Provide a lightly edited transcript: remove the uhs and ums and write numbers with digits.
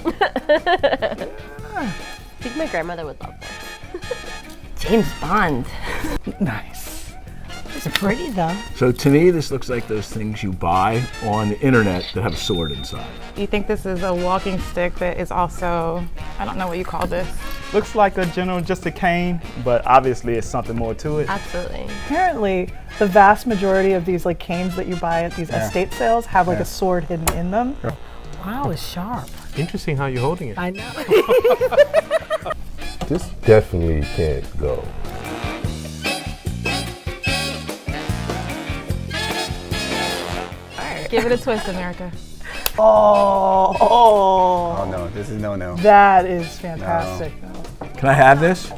I think my grandmother would love this. James Bond. Nice. It's pretty though. So to me, this looks like those things you buy on the internet that have a sword inside. You think this is a walking stick that is also, I don't know what you call this. Looks like just a cane, but obviously it's something more to it. Absolutely. Apparently, the vast majority of these like canes that you buy at these estate sales have like a sword hidden in them. Wow, it's sharp. Interesting how you're holding it. I know. This definitely can't go. Give it a twist, America. Oh, Oh no, this is no. that is fantastic. Can I have this?